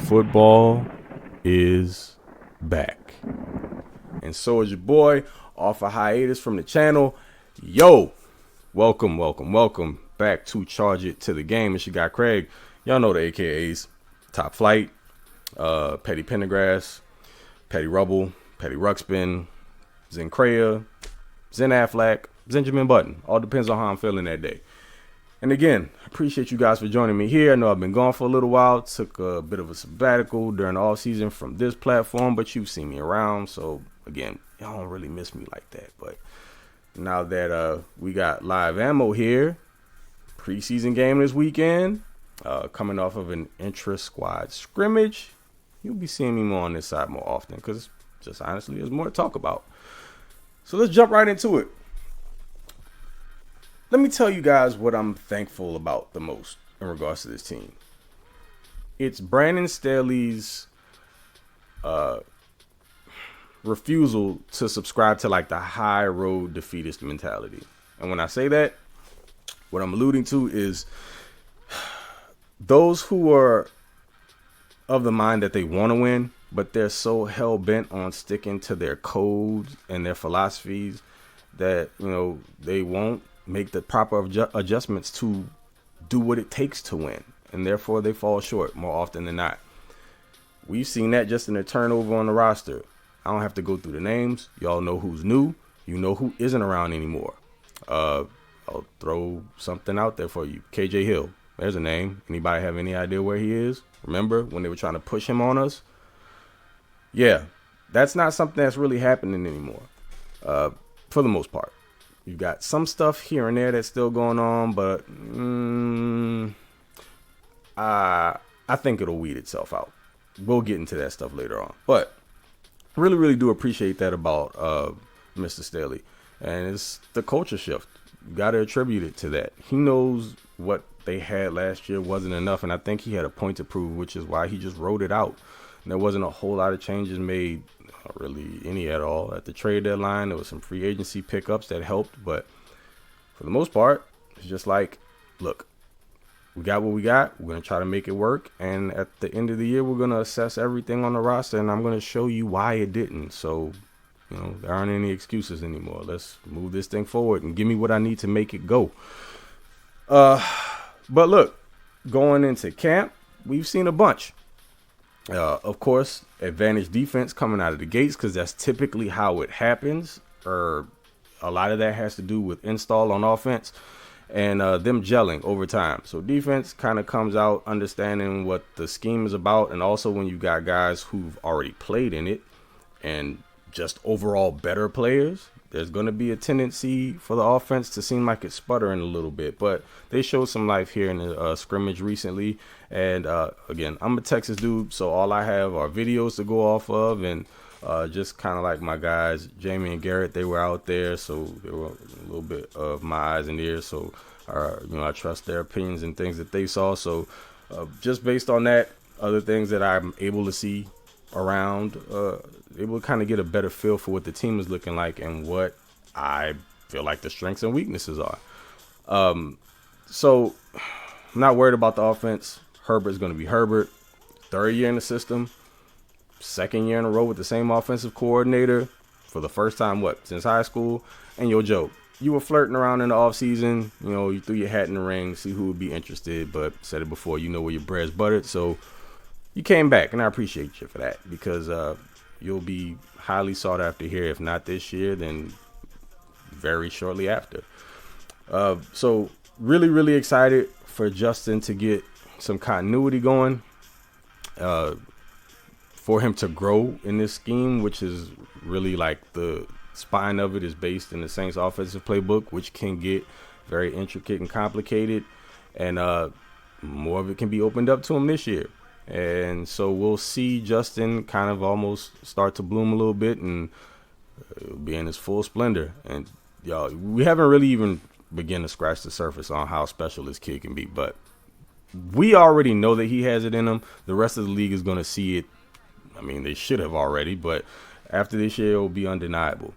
Football is back. And so is your boy off a hiatus from the channel. Yo, welcome back to Charge It to the Game. It's your guy Craig. Y'all know the AKAs. Top Flight, Petty Pendergrass, Petty Rubble, Petty Ruxpin, Zen Crea, Zen Affleck, Benjamin Button. All depends on how I'm feeling that day. And again, appreciate you guys for joining me here. I know I've been gone for a little while. Took a bit of a sabbatical during the off season from this platform, but you've seen me around. So again, y'all don't really miss me like that. But now that we got live ammo here, preseason game this weekend, coming off of an intra-squad scrimmage, you'll be seeing me more on this side more often because just honestly, there's more to talk about. So let's jump right into it. Let me tell you guys what I'm thankful about the most in regards to this team. It's Brandon Staley's refusal to subscribe to like the high road defeatist mentality. And when I say that, what I'm alluding to is those who are of the mind that they want to win, but they're so hell bent on sticking to their codes and their philosophies that, you know, they won't make the proper adjustments to do what it takes to win. And therefore they fall short more often than not. We've seen that just in the turnover on the roster. I don't have to go through the names. Y'all know who's new. You know who isn't around anymore. I'll throw something out there for you. KJ Hill. There's a name. Anybody have any idea where he is? Remember when they were trying to push him on us? Yeah, that's not something that's really happening anymore. For the most part. You've got some stuff here and there that's still going on, but I think it'll weed itself out. We'll get into that stuff later on. But really do appreciate that about Mr. Staley. And it's the culture shift. You got to attribute it to that. He knows what they had last year wasn't enough, and I think he had a point to prove, which is why he just wrote it out. And there wasn't a whole lot of changes made, not really any at all. At the trade deadline, there was some free agency pickups that helped, but for the most part, it's just like, look, we got what we got. We're going to try to make it work, and at the end of the year, we're going to assess everything on the roster, and I'm going to show you why it didn't. So, you know, there aren't any excuses anymore. Let's move this thing forward and give me what I need to make it go. But look, going into camp, we've seen a bunch. Of course, advantage defense coming out of the gates because that's typically how it happens. Or a lot of that has to do with install on offense and them gelling over time. So defense kind of comes out understanding what the scheme is about. And also when you got guys who've already played in it and just overall better players, there's going to be a tendency for the offense to seem like it's sputtering a little bit. But they showed some life here in the scrimmage recently. And again, I'm a Texas dude, so all I have are videos to go off of. And just kind of like my guys, Jamie and Garrett, they were out there. So they were a little bit of my eyes and ears. So, you know, I trust their opinions and things that they saw. So just based on that, other things that I'm able to see around, able to kind of get a better feel for what the team is looking like and what I feel like the strengths and weaknesses are. So I'm not worried about the offense. Herbert's going to be Herbert. Third year in the system. Second year in a row with the same offensive coordinator for the first time, since high school. And yo, Joe, you were flirting around in the offseason. You know, you threw your hat in the ring, see who would be interested. But said it before, you know where your bread's buttered. So you came back, and I appreciate you for that because you'll be highly sought after here. If not this year, then very shortly after. So really excited for Justin to get some continuity going, for him to grow in this scheme, which is really like the spine of it is based in the Saints offensive playbook, which can get very intricate and complicated, and more of it can be opened up to him this year. And so we'll see Justin kind of almost start to bloom a little bit and be in his full splendor. And y'all, we haven't really even begun to scratch the surface on how special this kid can be, but we already know that he has it in him. The rest of the league is going to see it. I mean, they should have already, but after this year, it will be undeniable.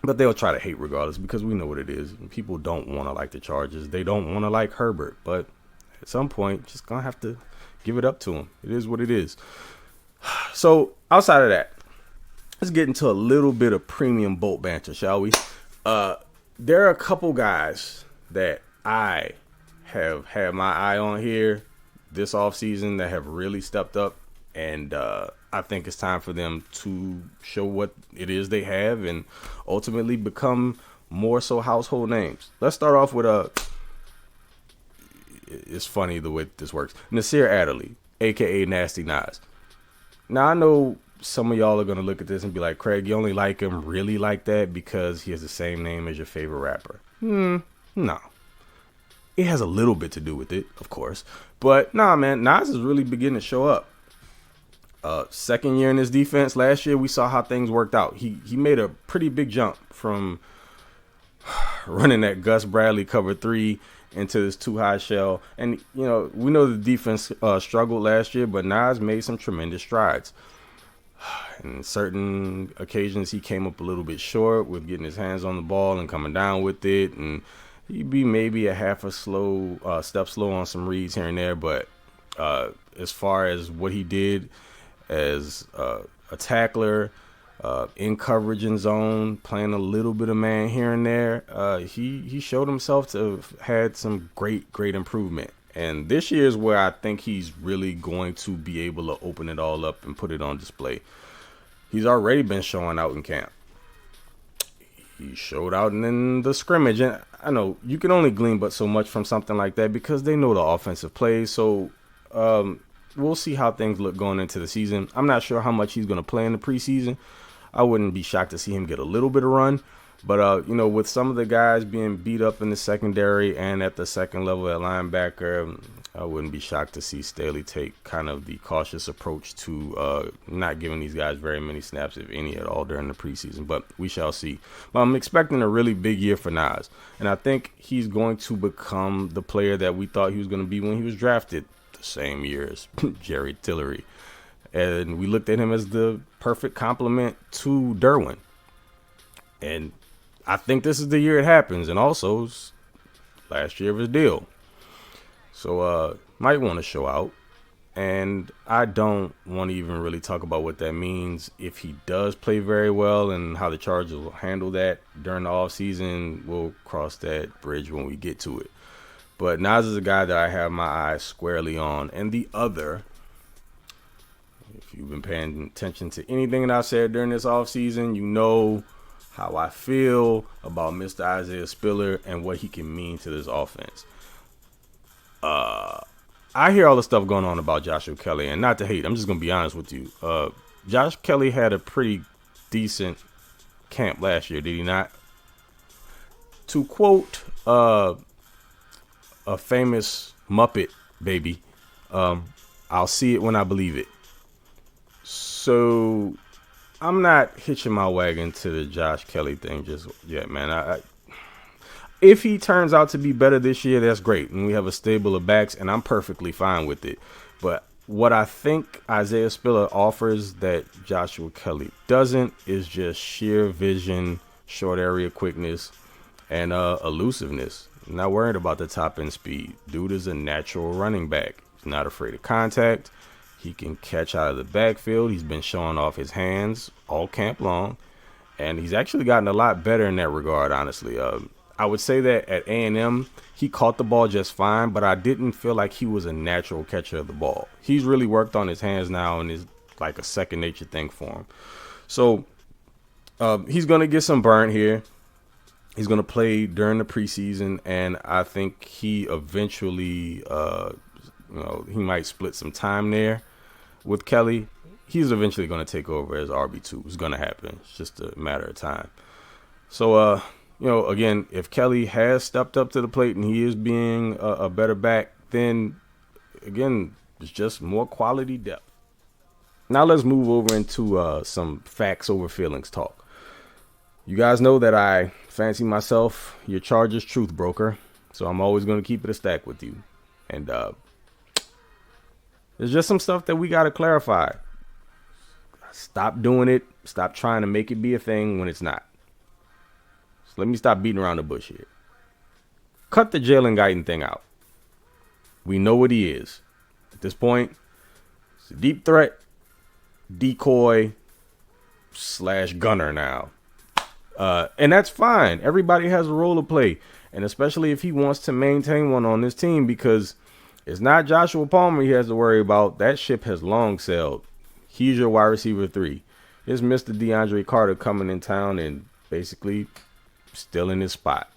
But they'll try to hate regardless because we know what it is. People don't want to like the Chargers. They don't want to like Herbert, but At some point, just gonna have to give it up to him. It is what it is. So outside of that, let's get into a little bit of premium bolt banter, shall we? There are a couple guys that I have had my eye on here this offseason that have really stepped up, and I think it's time for them to show what it is they have and ultimately become more so household names. Let's start off with it's funny the way this works. Nasir Adderley, a.k.a. Nasty Nas. Now, I know some of y'all are going to look at this and be like, Craig, you only like him really like that because he has the same name as your favorite rapper. No. It has a little bit to do with it, of course. But, nah, man, Nas is really beginning to show up. Second year in his defense, last year we saw how things worked out. He made a pretty big jump from running that Gus Bradley cover 3 into this 2-high shell. And, you know, we know the defense struggled last year, but Nas made some tremendous strides. And certain occasions he came up a little bit short with getting his hands on the ball and coming down with it. And he'd be maybe a half a step slow on some reads here and there. But as far as what he did as a tackler, in coverage and zone, playing a little bit of man here and there, he showed himself to have had some great improvement. And this year is where I think he's really going to be able to open it all up and put it on display. He's already been showing out in camp. He showed out in the scrimmage. And I know you can only glean but so much from something like that because they know the offensive plays. So we'll see how things look going into the season. I'm not sure how much he's going to play in the preseason. I wouldn't be shocked to see him get a little bit of run. But, you know, with some of the guys being beat up in the secondary and at the second level at linebacker, I wouldn't be shocked to see Staley take kind of the cautious approach to not giving these guys very many snaps, if any at all, during the preseason. But we shall see. But I'm expecting a really big year for Nas. And I think he's going to become the player that we thought he was going to be when he was drafted the same year as Jerry Tillery. And we looked at him as the perfect complement to Derwin. And I think this is the year it happens. And also, last year of his deal. So, might want to show out. And I don't want to even really talk about what that means. If he does play very well and how the Chargers will handle that during the offseason, we'll cross that bridge when we get to it. But Nas is a guy that I have my eyes squarely on. And the other, if you've been paying attention to anything that I've said during this offseason, you know how I feel about Mr. Isaiah Spiller and what he can mean to this offense. I hear all the stuff going on about Joshua Kelly, and not to hate, I'm just going to be honest with you. Josh Kelly had a pretty decent camp last year, did he not? To quote a famous Muppet baby, I'll see it when I believe it. So I'm not hitching my wagon to the Josh Kelly thing just yet, man. If he turns out to be better this year, that's great. And we have a stable of backs, and I'm perfectly fine with it. But what I think Isaiah Spiller offers that Joshua Kelly doesn't is just sheer vision, short area quickness, and elusiveness. Not worried about the top end speed. Dude is a natural running back. He's not afraid of contact. He can catch out of the backfield. He's been showing off his hands all camp long. And he's actually gotten a lot better in that regard, honestly. I would say that at A&M, he caught the ball just fine, but I didn't feel like he was a natural catcher of the ball. He's really worked on his hands now, and it's like a second nature thing for him. So he's going to get some burn here. He's going to play during the preseason, and I think he eventually, he might split some time there with Kelly. He's eventually going to take over as RB2. It's going to happen. It's just a matter of time. So, again, if Kelly has stepped up to the plate and he is being a better back, then, again, it's just more quality depth. Now let's move over into some facts over feelings talk. You guys know that I fancy myself your Chargers truth broker, so I'm always going to keep it a stack with you. And there's just some stuff that we got to clarify. Stop doing it. Stop trying to make it be a thing when it's not. So let me stop beating around the bush here. Cut the Jalen Guyton thing out. We know what he is. At this point, it's a deep threat, decoy / gunner now. And that's fine. Everybody has a role to play. And especially if he wants to maintain one on this team, because it's not Joshua Palmer he has to worry about. That ship has long sailed. He's your wide receiver 3. It's Mr. DeAndre Carter coming in town and basically still in his spot.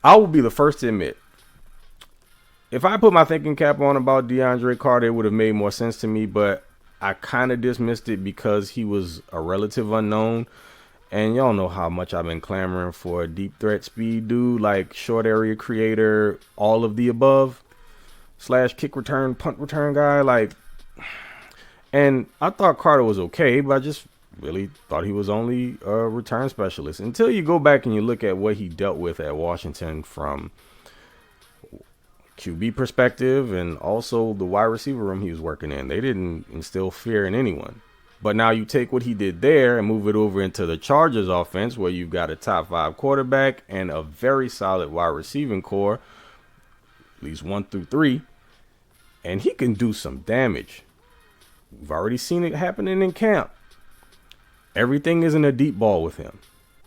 I will be the first to admit, if I put my thinking cap on about DeAndre Carter, it would have made more sense to me, but I kind of dismissed it because he was a relative unknown. And y'all know how much I've been clamoring for a deep threat speed dude, like short area creator, all of the above, / kick return, punt return guy. And I thought Carter was okay, but I just really thought he was only a return specialist until you go back and you look at what he dealt with at Washington from QB perspective and also the wide receiver room he was working in. They didn't instill fear in anyone. But now you take what he did there and move it over into the Chargers offense, where you've got a top 5 quarterback and a very solid wide receiving core, at least 1 through 3, and he can do some damage. We've already seen it happening in camp. Everything isn't a deep ball with him.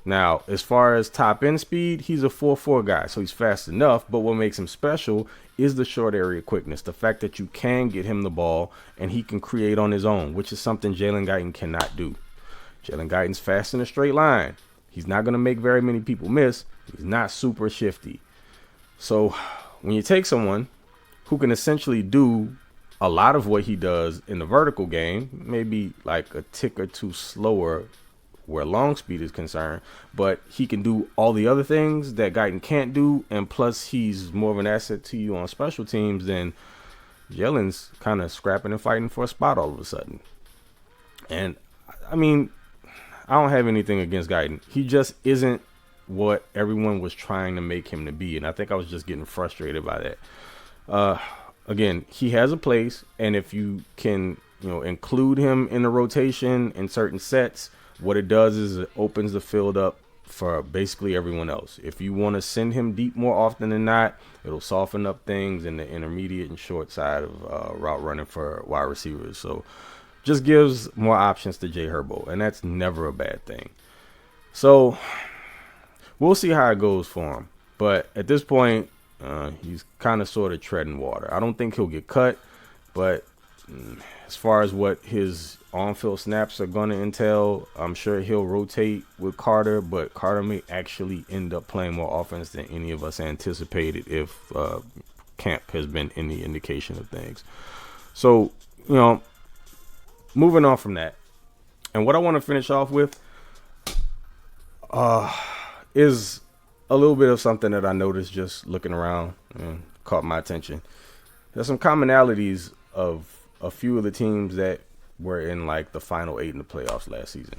Now, as far as top end speed, he's a 4.4 guy, so he's fast enough. But what makes him special is the short area quickness, the fact that you can get him the ball and he can create on his own, which is something Jalen Guyton cannot do. Jalen Guyton's fast in a straight line. He's not going to make very many people miss. He's not super shifty. So when you take someone who can essentially do a lot of what he does in the vertical game, maybe like a tick or two slower where long speed is concerned, but he can do all the other things that Guyton can't do, and plus he's more of an asset to you on special teams, then Jalen's kind of scrapping and fighting for a spot all of a sudden. And I mean, I don't have anything against Guyton. He just isn't what everyone was trying to make him to be, and I think I was just getting frustrated by that. Again, he has a place, and if you can, include him in the rotation in certain sets, what it does is it opens the field up for basically everyone else. If you want to send him deep more often than not, it'll soften up things in the intermediate and short side of route running for wide receivers. So just gives more options to Jay Herbo, and that's never a bad thing. So we'll see how it goes for him. But at this point, he's kind of sort of treading water. I don't think he'll get cut, but as far as what his on-field snaps are going to entail, I'm sure he'll rotate with Carter, but Carter may actually end up playing more offense than any of us anticipated if camp has been any indication of things. So, moving on from that, and what I want to finish off with is a little bit of something that I noticed just looking around and caught my attention. There's some commonalities of a few of the teams that were in like the final 8 in the playoffs last season.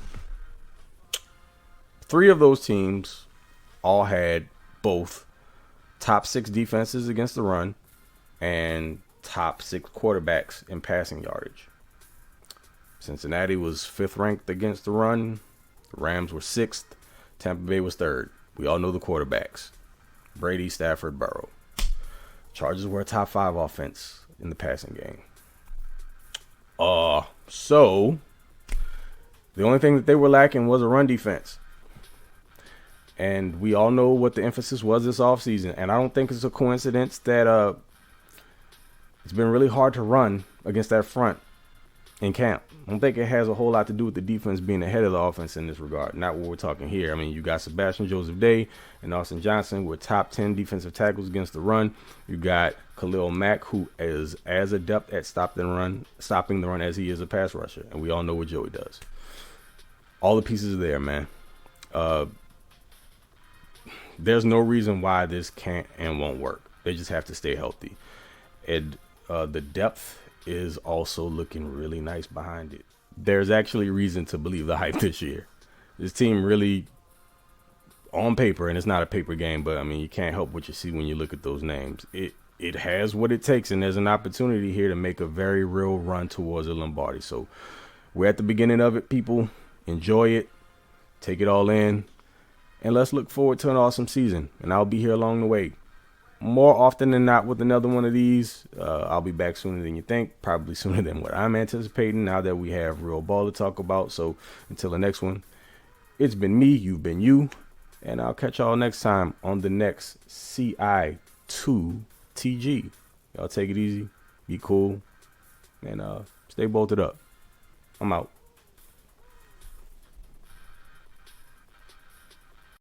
3 of those teams all had both top 6 defenses against the run and top 6 quarterbacks in passing yardage. Cincinnati was 5th ranked against the run. The Rams were 6th. Tampa Bay was 3rd. We all know the quarterbacks: Brady, Stafford, Burrow. Chargers were a top 5 offense in the passing game. So the only thing that they were lacking was a run defense. And we all know what the emphasis was this offseason. And I don't think it's a coincidence that it's been really hard to run against that front in camp. I don't think it has a whole lot to do with the defense being ahead of the offense in this regard. Not what we're talking here. I mean, you got Sebastian Joseph-Day and Austin Johnson with top 10 defensive tackles against the run. You got Khalil Mack, who is as adept at stopping the run as he is a pass rusher. And we all know what Joey does. All the pieces are there, man. There's no reason why this can't and won't work. They just have to stay healthy. And the depth is also looking really nice behind it. There's actually reason to believe the hype this year. This team really, on paper, and it's not a paper game, but I mean, you can't help what you see when you look at those names. It has what it takes, and there's an opportunity here to make a very real run towards a Lombardi. So we're at the beginning of it, people. Enjoy it. Take it all in. And let's look forward to an awesome season. And I'll be here along the way. more often than not with another one of these. I'll be back sooner than you think, probably sooner than what I'm anticipating now that we have real ball to talk about. So until the next one, it's been me, you've been you, and I'll catch y'all next time on the next CI2TG. Y'all take it easy, be cool, and stay bolted up. I'm out.